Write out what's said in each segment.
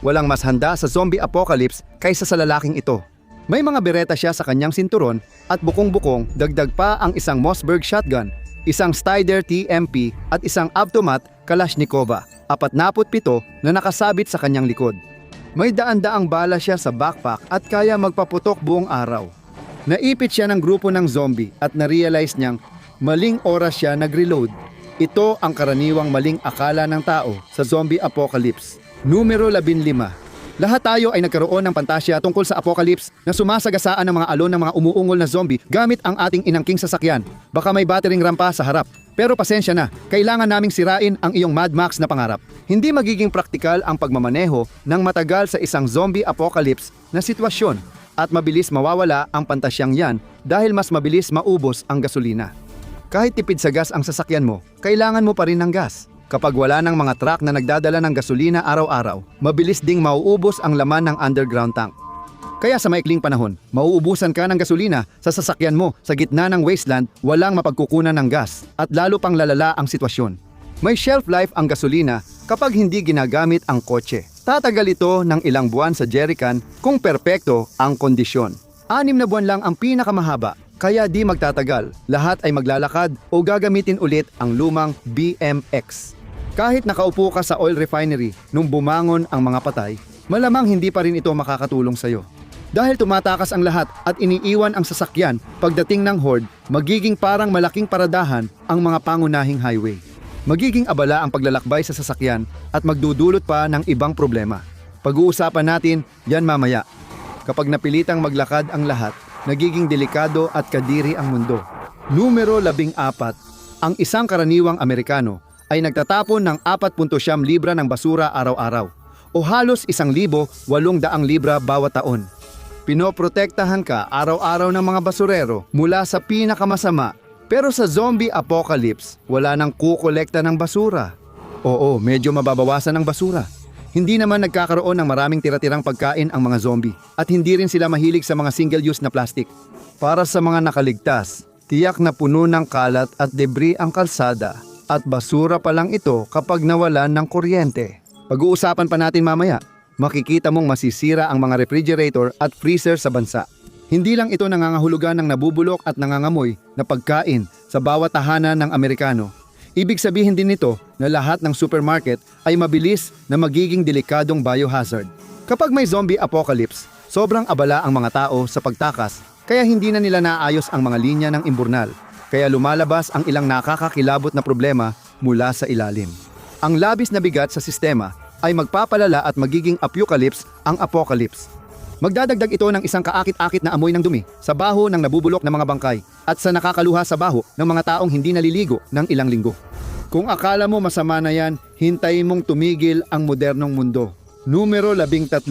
walang mas handa sa zombie apocalypse kaysa sa lalaking ito. May mga bereta siya sa kanyang sinturon at bukong-bukong dagdag pa ang isang Mossberg shotgun, isang Styder TMP at isang automat Kalashnikova, 47 na nakasabit sa kanyang likod. May daan-daang bala siya sa backpack at kaya magpaputok buong araw. Naipit siya ng grupo ng zombie at na-realize niyang maling oras siya nag-reload. Ito ang karaniwang maling akala ng tao sa zombie apocalypse. Numero 15. Lahat tayo ay nagkaroon ng pantasya tungkol sa apocalypse na sumasagasaan ng mga alon ng mga umuungol na zombie gamit ang ating inangking sasakyan. Baka may battering rampa sa harap. Pero pasensya na, kailangan naming sirain ang iyong Mad Max na pangarap. Hindi magiging praktikal ang pagmamaneho ng matagal sa isang zombie apocalypse na sitwasyon at mabilis mawawala ang pantasyang yan dahil mas mabilis maubos ang gasolina. Kahit tipid sa gas ang sasakyan mo, kailangan mo pa rin ng gas. Kapag wala ng mga truck na nagdadala ng gasolina araw-araw, mabilis ding mauubos ang laman ng underground tank. Kaya sa maikling panahon, mauubusan ka ng gasolina sa sasakyan mo sa gitna ng wasteland, walang mapagkukunan ng gas at lalo pang lalala ang sitwasyon. May shelf life ang gasolina kapag hindi ginagamit ang kotse. Tatagal ito ng ilang buwan sa jerrycan kung perpekto ang kondisyon. 6 na buwan lang ang pinakamahaba, kaya di magtatagal. Lahat ay maglalakad o gagamitin ulit ang lumang BMX. Kahit nakaupo ka sa oil refinery nung bumangon ang mga patay, malamang hindi pa rin ito makakatulong sa'yo. Dahil tumatakas ang lahat at iniiwan ang sasakyan pagdating ng horde, magiging parang malaking paradahan ang mga pangunahing highway. Magiging abala ang paglalakbay sa sasakyan at magdudulot pa ng ibang problema. Pag-uusapan natin yan mamaya. Kapag napilitang maglakad ang lahat, nagiging delikado at kadiri ang mundo. Numero 14. Ang isang karaniwang Amerikano ay nagtatapon ng 4.7 libra ng basura araw-araw o halos 1,800 libra bawat taon. Pinoprotektahan ka araw-araw ng mga basurero mula sa pinakamasama, pero sa zombie apocalypse, wala nang kukolekta ng basura. Oo, medyo mababawasan ang basura. Hindi naman nagkakaroon ng maraming tira-tirang pagkain ang mga zombie at hindi rin sila mahilig sa mga single-use na plastic. Para sa mga nakaligtas, tiyak na puno ng kalat at debris ang kalsada at basura pa lang ito kapag nawalan ng kuryente. Pag-uusapan pa natin mamaya, makikita mong masisira ang mga refrigerator at freezer sa bansa. Hindi lang ito nangangahulugan ng nabubulok at nangangamoy na pagkain sa bawat tahanan ng Amerikano. Ibig sabihin din nito na lahat ng supermarket ay mabilis na magiging delikadong biohazard. Kapag may zombie apocalypse, sobrang abala ang mga tao sa pagtakas kaya hindi na nila naayos ang mga linya ng imburnal. Kaya lumalabas ang ilang nakakakilabot na problema mula sa ilalim. Ang labis na bigat sa sistema ay magpapalala at magiging apocalypse ang apocalypse. Magdadagdag ito ng isang kaakit-akit na amoy ng dumi sa baho ng nabubulok na mga bangkay at sa nakakaluha sa baho ng mga taong hindi naliligo ng ilang linggo. Kung akala mo masama na yan, hintayin mong tumigil ang modernong mundo. Numero 13.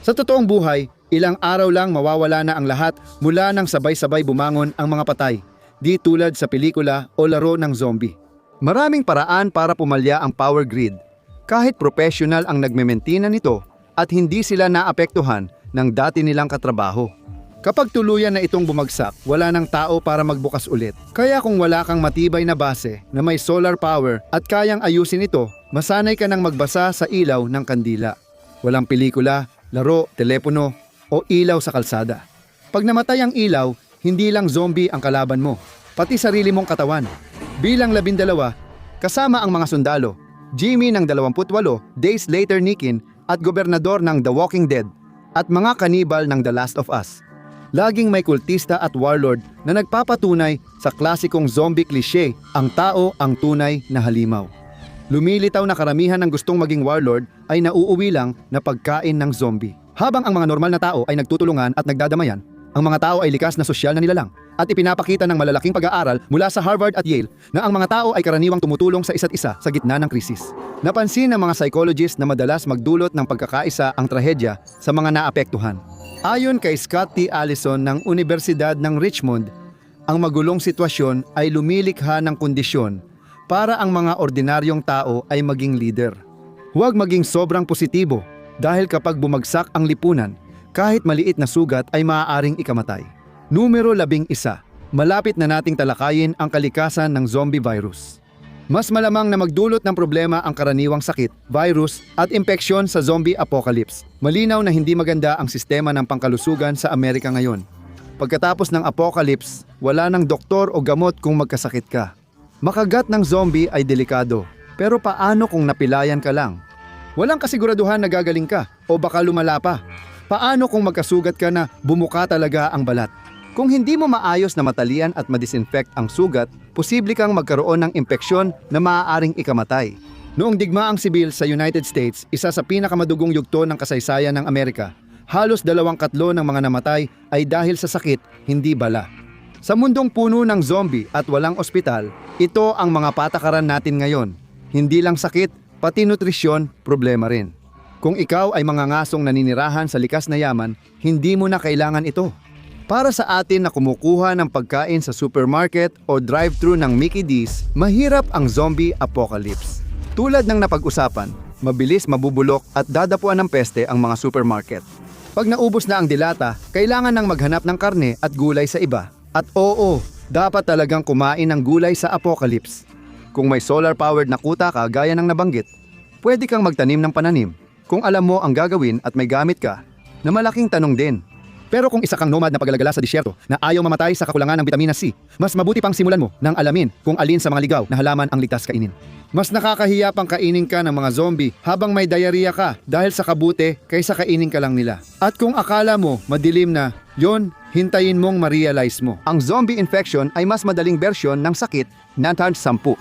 Sa totoong buhay, ilang araw lang mawawala na ang lahat mula nang sabay-sabay bumangon ang mga patay. Di tulad sa pelikula o laro ng zombie. Maraming paraan para pumalya ang power grid. Kahit professional ang nagmementina nito at hindi sila naapektuhan ng dati nilang katrabaho. Kapag tuluyan na itong bumagsak, wala nang tao para magbukas ulit. Kaya kung wala kang matibay na base na may solar power at kayang ayusin ito, masanay ka nang magbasa sa ilaw ng kandila. Walang pelikula, laro, telepono o ilaw sa kalsada. Pag namatay ang ilaw, hindi lang zombie ang kalaban mo, pati sarili mong katawan. Bilang 12, kasama ang mga sundalo, Jimmy ng 28, Days Later Nikin at gobernador ng The Walking Dead at mga kanibal ng The Last of Us. Laging may kultista at warlord na nagpapatunay sa klasikong zombie cliché, ang tao ang tunay na halimaw. Lumilitaw na karamihan ng gustong maging warlord ay nauuwi lang na pagkain ng zombie. Habang ang mga normal na tao ay nagtutulungan at nagdadamayan, ang mga tao ay likas na sosyal na nilalang at ipinapakita ng malalaking pag-aaral mula sa Harvard at Yale na ang mga tao ay karaniwang tumutulong sa isa't isa sa gitna ng krisis. Napansin ng mga psychologists na madalas magdulot ng pagkakaisa ang trahedya sa mga naapektuhan. Ayon kay Scott T. Allison ng Universidad ng Richmond, ang magulong sitwasyon ay lumilikha ng kondisyon para ang mga ordinaryong tao ay maging leader. Huwag maging sobrang positibo dahil kapag bumagsak ang lipunan, kahit maliit na sugat ay maaaring ikamatay. Numero 11. Malapit na nating talakayin ang kalikasan ng zombie virus. Mas malamang na magdulot ng problema ang karaniwang sakit, virus at impeksyon sa zombie apocalypse. Malinaw na hindi maganda ang sistema ng pangkalusugan sa Amerika ngayon. Pagkatapos ng apocalypse, wala nang doktor o gamot kung magkasakit ka. Makagat ng zombie ay delikado, pero paano kung napilayan ka lang? Walang kasiguraduhan na gagaling ka o baka lumala pa. Paano kung magkasugat ka na bumuka talaga ang balat? Kung hindi mo maayos na matalian at madisinfect ang sugat, posible kang magkaroon ng impeksyon na maaaring ikamatay. Noong digmaang sibil sa United States, isa sa pinakamadugong yugto ng kasaysayan ng Amerika, halos 2/3 ng mga namatay ay dahil sa sakit, hindi bala. Sa mundong puno ng zombie at walang ospital, ito ang mga patakaran natin ngayon. Hindi lang sakit, pati nutrisyon, problema rin. Kung ikaw ay mga ngasong naninirahan sa likas na yaman, hindi mo na kailangan ito. Para sa atin na kumukuha ng pagkain sa supermarket o drive-thru ng Mickey D's, mahirap ang zombie apocalypse. Tulad ng napag-usapan, mabilis mabubulok at dadapuan ng peste ang mga supermarket. Pag naubos na ang dilata, kailangan nang maghanap ng karne at gulay sa iba. At oo, dapat talagang kumain ng gulay sa apocalypse. Kung may solar-powered na kuta ka gaya ng nabanggit, pwede kang magtanim ng pananim. Kung alam mo ang gagawin at may gamit ka, na malaking tanong din. Pero kung isa kang nomad na paglalagala sa disyerto na ayaw mamatay sa kakulangan ng bitamina C, mas mabuti pang simulan mo nang alamin kung alin sa mga ligaw na halaman ang ligtas kainin. Mas nakakahiya pang kainin ka ng mga zombie habang may diarrhea ka dahil sa kabute kaysa kainin ka lang nila. At kung akala mo madilim na, yon, hintayin mong ma-realize mo. Ang zombie infection ay mas madaling bersyon ng sakit na times 10.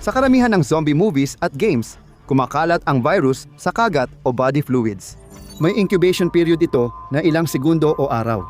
Sa karamihan ng zombie movies at games, kumakalat ang virus sa kagat o body fluids. May incubation period ito na ilang segundo o araw.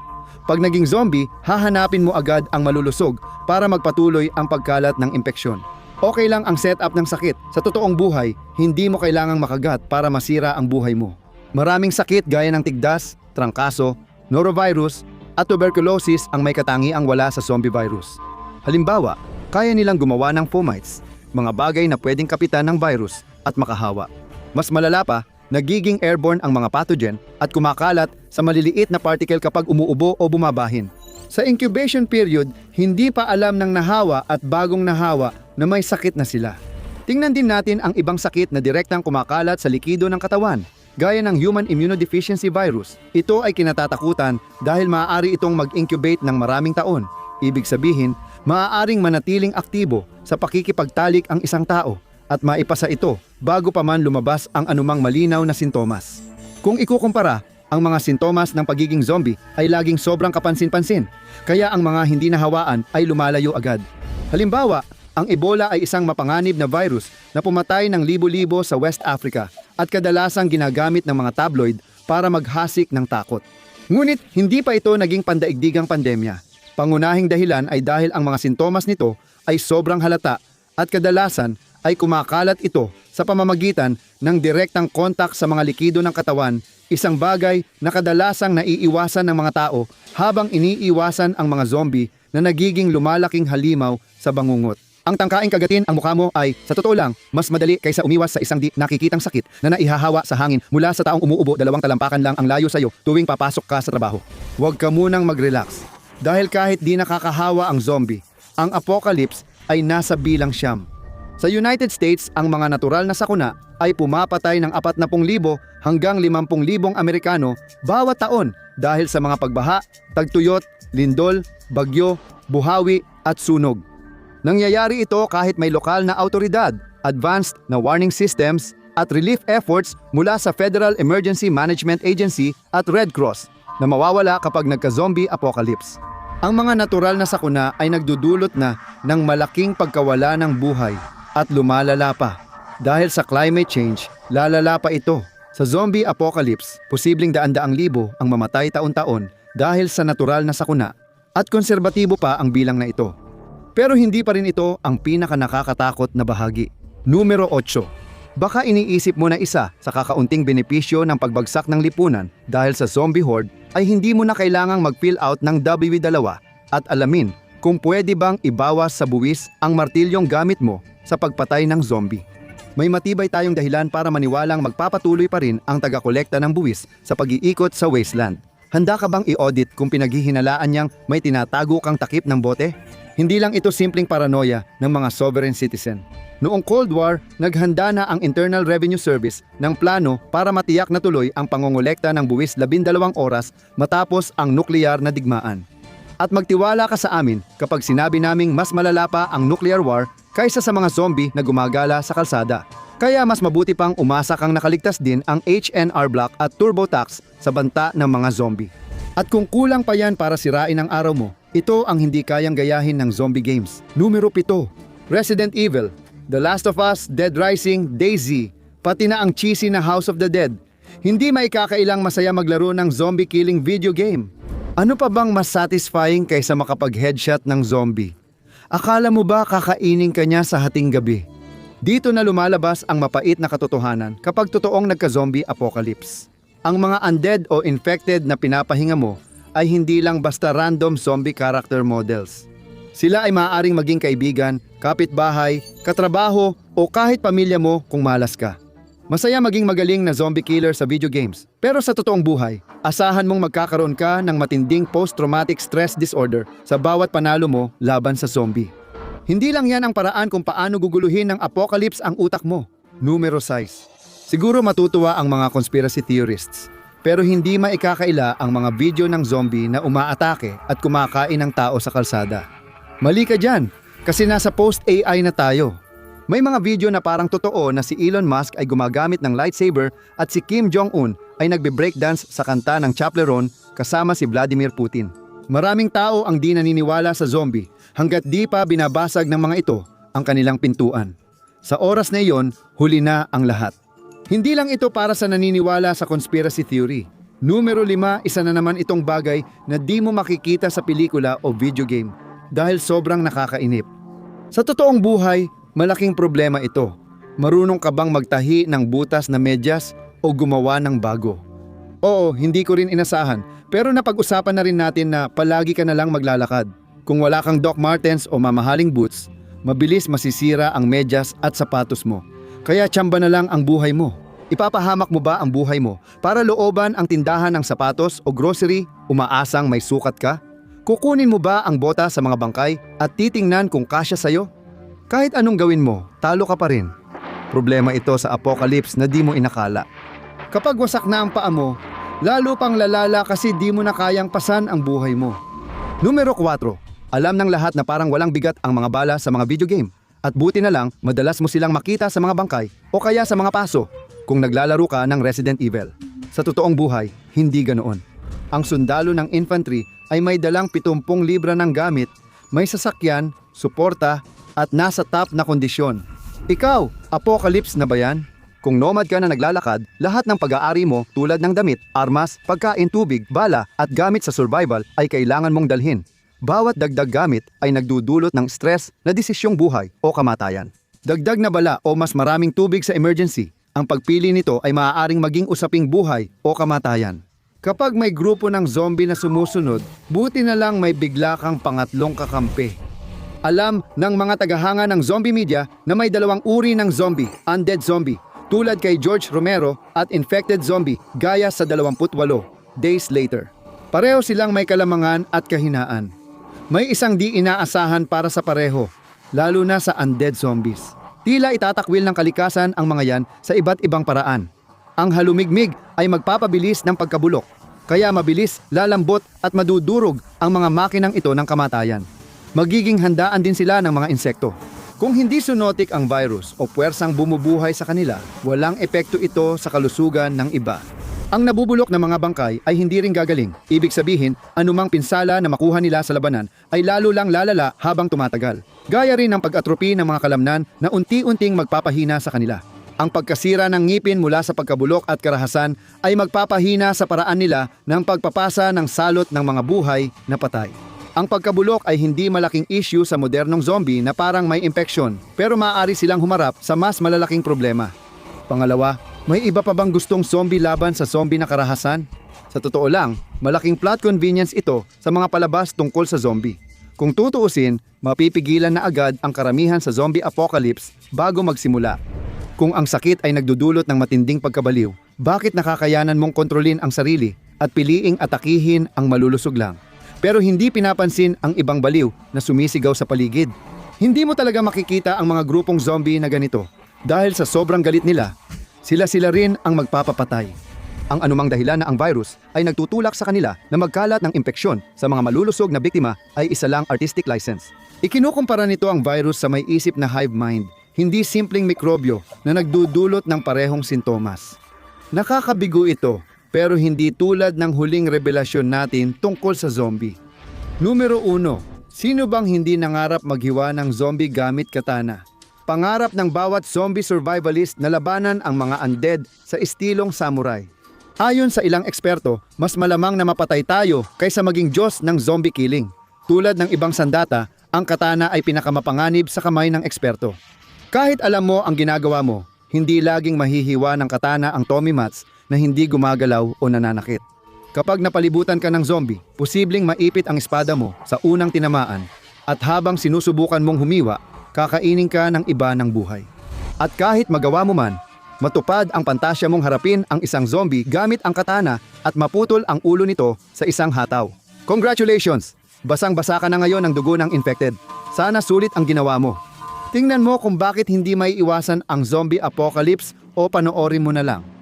Pag naging zombie, hahanapin mo agad ang malulusog para magpatuloy ang pagkalat ng impeksyon. Okay lang ang setup ng sakit. Sa totoong buhay, hindi mo kailangang makagat para masira ang buhay mo. Maraming sakit gaya ng tigdas, trangkaso, norovirus, at tuberculosis ang may katangiang wala sa zombie virus. Halimbawa, kaya nilang gumawa ng fomites, mga bagay na pwedeng kapitan ng virus at makahawa. Mas malala pa, nagiging airborne ang mga pathogen at kumakalat sa maliliit na particle kapag umuubo o bumabahin. Sa incubation period, hindi pa alam ng nahawa at bagong nahawa na may sakit na sila. Tingnan din natin ang ibang sakit na direktang kumakalat sa likido ng katawan, gaya ng human immunodeficiency virus. Ito ay kinatatakutan dahil maaari itong mag-incubate ng maraming taon. Ibig sabihin, maaaring manatiling aktibo sa pakikipagtalik ang isang tao at maipasa ito bago pa man lumabas ang anumang malinaw na sintomas. Kung ikukumpara, ang mga sintomas ng pagiging zombie ay laging sobrang kapansin-pansin, kaya ang mga hindi nahawaan ay lumalayo agad. Halimbawa, ang Ebola ay isang mapanganib na virus na pumatay ng libo-libo sa West Africa at kadalasang ginagamit ng mga tabloid para maghasik ng takot. Ngunit hindi pa ito naging pandaigdigang pandemya. Pangunahing dahilan ay dahil ang mga sintomas nito ay sobrang halata at kadalasan ay kumakalat ito sa pamamagitan ng direktang kontak sa mga likido ng katawan, isang bagay na kadalasang naiiwasan ng mga tao habang iniiwasan ang mga zombie na nagiging lumalaking halimaw sa bangungot. Ang tangkaing kagatin ang mukha mo ay, sa totoo lang, mas madali kaysa umiwas sa isang di nakikitang sakit na naihahawa sa hangin mula sa taong umuubo 2 talampakan lang ang layo sa iyo tuwing papasok ka sa trabaho. Huwag ka munang mag-relax. Dahil kahit di nakakahawa ang zombie, ang apocalypse ay nasa bilang 9. Sa United States, ang mga natural na sakuna ay pumapatay ng 40,000 hanggang 50,000 Amerikano bawat taon dahil sa mga pagbaha, tagtuyot, lindol, bagyo, buhawi at sunog. Nangyayari ito kahit may lokal na autoridad, advanced na warning systems at relief efforts mula sa Federal Emergency Management Agency at Red Cross na mawawala kapag nagka-zombie apocalypse. Ang mga natural na sakuna ay nagdudulot na ng malaking pagkawala ng buhay at lumalala pa. Dahil sa climate change, lalala pa ito. Sa zombie apocalypse, posibleng daan-daang libo ang mamatay taon-taon dahil sa natural na sakuna at konserbatibo pa ang bilang na ito. Pero hindi pa rin ito ang pinaka-nakakatakot na bahagi. Numero 8. Baka iniisip mo na isa sa kakaunting benepisyo ng pagbagsak ng lipunan dahil sa zombie horde ay hindi mo na kailangang mag-fill out ng WW2 at alamin kung pwede bang ibawas sa buwis ang martilyong gamit mo sa pagpatay ng zombie. May matibay tayong dahilan para maniwalang magpapatuloy pa rin ang taga-kolekta ng buwis sa pag-iikot sa wasteland. Handa ka bang i-audit kung pinaghihinalaan niyang may tinatago kang takip ng bote? Hindi lang ito simpleng paranoia ng mga sovereign citizen. Noong Cold War, naghanda na ang Internal Revenue Service ng plano para matiyak na tuloy ang pangongolekta ng buwis 12 oras matapos ang nuklear na digmaan. At magtiwala ka sa amin kapag sinabi naming mas malala pa ang nuclear war kaysa sa mga zombie na gumagala sa kalsada. Kaya mas mabuti pang umasa kang nakaligtas din ang HNR Block at TurboTax sa banta ng mga zombie. At kung kulang pa yan para sirain ang araw mo, ito ang hindi kayang gayahin ng zombie games. Numero 7, Resident Evil, The Last of Us, Dead Rising, DayZ, pati na ang cheesy na House of the Dead. Hindi maikakailang masaya maglaro ng zombie killing video game. Ano pa bang mas satisfying kaysa makapag-headshot ng zombie? Akala mo ba kakainin ka niya sa hating gabi? Dito na lumalabas ang mapait na katotohanan kapag totoong nagka-zombie apocalypse. Ang mga undead o infected na pinapahinga mo ay hindi lang basta random zombie character models. Sila ay maaaring maging kaibigan, kapitbahay, katrabaho o kahit pamilya mo kung malas ka. Masaya maging magaling na zombie killer sa video games. Pero sa totoong buhay, asahan mong magkakaroon ka ng matinding post-traumatic stress disorder sa bawat panalo mo laban sa zombie. Hindi lang yan ang paraan kung paano guguluhin ng apocalypse ang utak mo. Numero 6. Siguro matutuwa ang mga conspiracy theorists. Pero hindi maikakaila ang mga video ng zombie na umaatake at kumakain ng tao sa kalsada. Mali ka dyan, kasi nasa post-AI na tayo. May mga video na parang totoo na si Elon Musk ay gumagamit ng lightsaber at si Kim Jong-un ay nagbe-breakdance sa kanta ng Chapleron kasama si Vladimir Putin. Maraming tao ang di naniniwala sa zombie hanggat di pa binabasag ng mga ito ang kanilang pintuan. Sa oras na iyon, huli na ang lahat. Hindi lang ito para sa naniniwala sa conspiracy theory. Numero 5, isa na naman itong bagay na di mo makikita sa pelikula o video game dahil sobrang nakakainip. Sa totoong buhay, malaking problema ito. Marunong ka bang magtahi ng butas na medyas o gumawa ng bago? Oo, hindi ko rin inasahan, pero napag-usapan na rin natin na palagi ka na lang maglalakad. Kung wala kang Doc Martens o mamahaling boots, mabilis masisira ang medyas at sapatos mo. Kaya tsamba na lang ang buhay mo. Ipapahamak mo ba ang buhay mo para looban ang tindahan ng sapatos o grocery, umaasang may sukat ka? Kukunin mo ba ang bota sa mga bangkay at titingnan kung kasya sa'yo? Kahit anong gawin mo, talo ka pa rin. Problema ito sa apocalypse na di mo inakala. Kapag wasak na ang paa mo, lalo pang lalala kasi di mo na kayang pasan ang buhay mo. Numero 4. Alam ng lahat na parang walang bigat ang mga bala sa mga video game. At buti na lang, madalas mo silang makita sa mga bangkay o kaya sa mga paso kung naglalaro ka ng Resident Evil. Sa totoong buhay, hindi ganoon. Ang sundalo ng infantry ay may dalang 70 libra ng gamit, may sasakyan, suporta, at nasa top na kondisyon. Ikaw, apocalypse na ba yan? Kung nomad ka na naglalakad, lahat ng pag-aari mo tulad ng damit, armas, pagkain, tubig, bala at gamit sa survival ay kailangan mong dalhin. Bawat dagdag gamit ay nagdudulot ng stress na desisyong buhay o kamatayan. Dagdag na bala o mas maraming tubig sa emergency, ang pagpili nito ay maaaring maging usaping buhay o kamatayan. Kapag may grupo ng zombie na sumusunod, buti na lang may bigla kang pangatlong kakampi. Alam ng mga tagahanga ng zombie media na may dalawang uri ng zombie, undead zombie, tulad kay George Romero at infected zombie gaya sa 28 Days Later. Pareho silang may kalamangan at kahinaan. May isang di inaasahan para sa pareho, lalo na sa undead zombies. Tila itatakwil ng kalikasan ang mga yan sa iba't ibang paraan. Ang halumigmig ay magpapabilis ng pagkabulok, kaya mabilis, lalambot at madudurog ang mga makinang ito ng kamatayan. Magiging handaan din sila ng mga insekto. Kung hindi zoonotic ang virus o puwersang bumubuhay sa kanila, walang epekto ito sa kalusugan ng iba. Ang nabubulok na mga bangkay ay hindi rin gagaling. Ibig sabihin, anumang pinsala na makuha nila sa labanan ay lalo lang lalala habang tumatagal. Gaya rin ng pag-atropi ng mga kalamnan na unti-unting magpapahina sa kanila. Ang pagkasira ng ngipin mula sa pagkabulok at karahasan ay magpapahina sa paraan nila ng pagpapasa ng salot ng mga buhay na patay. Ang pagkabulok ay hindi malaking issue sa modernong zombie na parang may impeksyon, pero maaari silang humarap sa mas malalaking problema. Pangalawa, may iba pa bang gustong zombie laban sa zombie na karahasan? Sa totoo lang, malaking plot convenience ito sa mga palabas tungkol sa zombie. Kung tutuusin, mapipigilan na agad ang karamihan sa zombie apocalypse bago magsimula. Kung ang sakit ay nagdudulot ng matinding pagkabaliw, bakit nakakayanan mong kontrolin ang sarili at piliing atakihin ang malulusog lang. Pero hindi pinapansin ang ibang baliw na sumisigaw sa paligid. Hindi mo talaga makikita ang mga grupong zombie na ganito dahil sa sobrang galit nila, sila rin ang magpapapatay. Ang anumang dahilan na ang virus ay nagtutulak sa kanila na magkalat ng impeksyon sa mga malulusog na biktima ay isa lang artistic license. Ikinukumpara nito ang virus sa may isip na hive mind, hindi simpleng mikrobyo na nagdudulot ng parehong sintomas. Nakakabigo ito, pero hindi tulad ng huling revelasyon natin tungkol sa zombie. Numero 1. Sino bang hindi nangarap maghiwa ng zombie gamit katana? Pangarap ng bawat zombie survivalist na labanan ang mga undead sa estilong samurai. Ayon sa ilang eksperto, mas malamang na mapatay tayo kaysa maging Diyos ng zombie killing. Tulad ng ibang sandata, ang katana ay pinakamapanganib sa kamay ng eksperto. Kahit alam mo ang ginagawa mo, hindi laging mahihiwa ng katana ang Tommy Mats na hindi gumagalaw o nananakit. Kapag napalibutan ka ng zombie, posibleng maipit ang espada mo sa unang tinamaan at habang sinusubukan mong humiwa, kakainin ka ng iba ng buhay. At kahit magawa mo man, matupad ang pantasya mong harapin ang isang zombie gamit ang katana at maputol ang ulo nito sa isang hataw. Congratulations! Basang-basa ka na ngayon ng dugo ng infected. Sana sulit ang ginawa mo. Tingnan mo kung bakit hindi may iwasan ang zombie apocalypse o panoorin mo na lang.